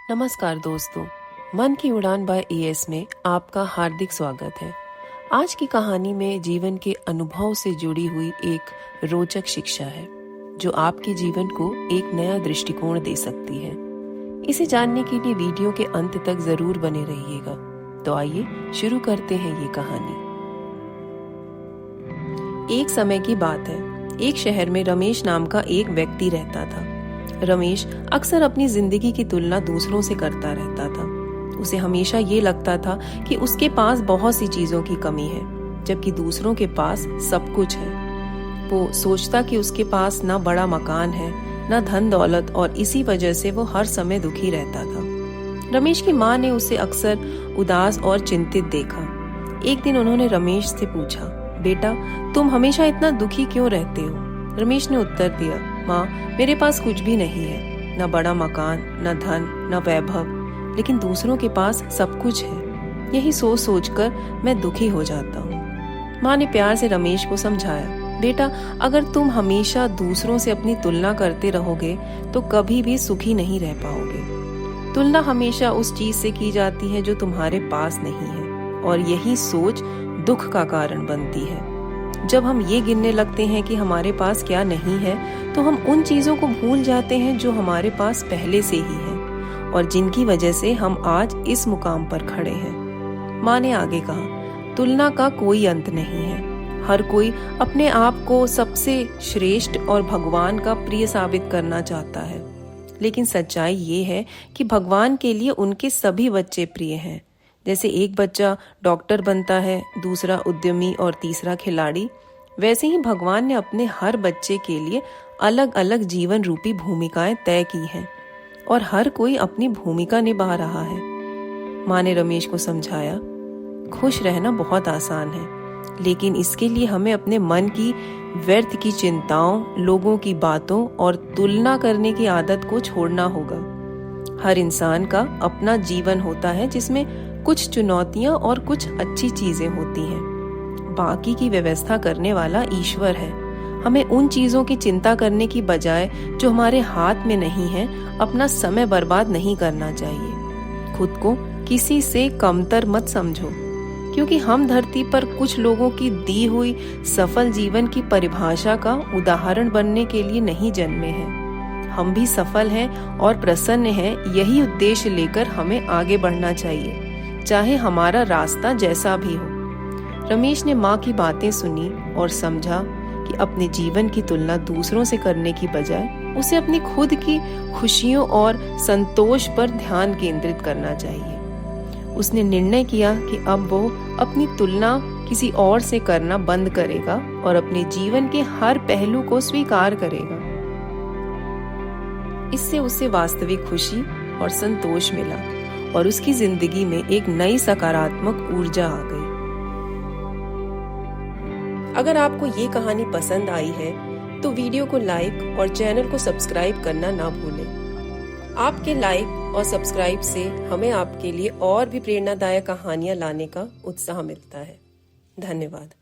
नमस्कार दोस्तों, मन की उड़ान बाय ES में आपका हार्दिक स्वागत है। आज की कहानी में जीवन के अनुभव से जुड़ी हुई एक रोचक शिक्षा है जो आपके जीवन को एक नया दृष्टिकोण दे सकती है। इसे जानने के लिए वीडियो के अंत तक जरूर बने रहिएगा। तो आइए शुरू करते हैं ये कहानी। एक समय की बात है, एक शहर में रमेश नाम का एक व्यक्ति रहता था। रमेश अक्सर अपनी जिंदगी की तुलना दूसरों से करता रहता था। उसे हमेशा ये लगता था कि उसके पास बहुत सी चीजों की कमी है, जबकि दूसरों के पास सब कुछ है। वो सोचता कि उसके पास ना बड़ा मकान है, ना धन दौलत, और इसी वजह से वो हर समय दुखी रहता था। रमेश की माँ ने उसे अक्सर उदास और चिंतित देखा। एक दिन उन्होंने रमेश से पूछा, बेटा, तुम हमेशा इतना दुखी क्यों रहते हो? रमेश ने उत्तर दिया, माँ, मेरे पास कुछ भी नहीं है, न बड़ा मकान, न धन, न वैभव, लेकिन दूसरों के पास सब कुछ है। यही सोच सोचकर मैं दुखी हो जाता हूँ। माँ ने प्यार से रमेश को समझाया, बेटा, अगर तुम हमेशा दूसरों से अपनी तुलना करते रहोगे तो कभी भी सुखी नहीं रह पाओगे। तुलना हमेशा उस चीज से की जाती है जो तुम्हारे पास नहीं है, और यही सोच दुख का कारण बनती है। जब हम ये गिनने लगते हैं कि हमारे पास क्या नहीं है, तो हम उन चीजों को भूल जाते हैं जो हमारे पास पहले से ही है और जिनकी वजह से हम आज इस मुकाम पर खड़े हैं। माँ ने आगे कहा, तुलना का कोई अंत नहीं है। हर कोई अपने आप को सबसे श्रेष्ठ और भगवान का प्रिय साबित करना चाहता है, लेकिन सच्चाई ये है कि भगवान के लिए उनके सभी बच्चे प्रिय हैं। जैसे एक बच्चा डॉक्टर बनता है, दूसरा उद्यमी और तीसरा खिलाड़ी, वैसे ही भगवान ने अपने हर बच्चे के लिए अलग अलग जीवन रूपी भूमिकाएं तय की हैं और हर कोई अपनी भूमिका निभा रहा है। माँ ने रमेश को समझाया, खुश रहना बहुत आसान है, लेकिन इसके लिए हमें अपने मन की व्यर्थ की चिंताओं, लोगों की बातों और तुलना करने की आदत को छोड़ना होगा। हर इंसान का अपना जीवन होता है जिसमें कुछ चुनौतियां और कुछ अच्छी चीजें होती हैं। बाकी की व्यवस्था करने वाला ईश्वर है। हमें उन चीजों की चिंता करने की बजाय जो हमारे हाथ में नहीं है, अपना समय बर्बाद नहीं करना चाहिए। खुद को किसी से कमतर मत समझो, क्योंकि हम धरती पर कुछ लोगों की दी हुई सफल जीवन की परिभाषा का उदाहरण बनने के लिए नहीं जन्मे हैं। हम भी सफल हैं और प्रसन्न हैं। यही उद्देश्य लेकर हमें आगे बढ़ना चाहिए, चाहे हमारा रास्ता जैसा भी हो। रमेश ने माँ की बातें सुनी और समझा कि अपने जीवन की तुलना दूसरों से करने की बजाय उसे अपनी खुद की खुशियों और संतोष पर ध्यान केंद्रित करना चाहिए। उसने निर्णय किया कि अब वो अपनी तुलना किसी और से करना बंद करेगा और अपने जीवन के हर पहलू को स्वीकार करेगा। इससे उसे वास्तविक खुशी और संतोष मिला और उसकी जिंदगी में एक नई सकारात्मक ऊर्जा आ गई। अगर आपको ये कहानी पसंद आई है तो वीडियो को लाइक और चैनल को सब्सक्राइब करना ना भूलें। आपके लाइक और सब्सक्राइब से हमें आपके लिए और भी प्रेरणादायक कहानियां लाने का उत्साह मिलता है। धन्यवाद।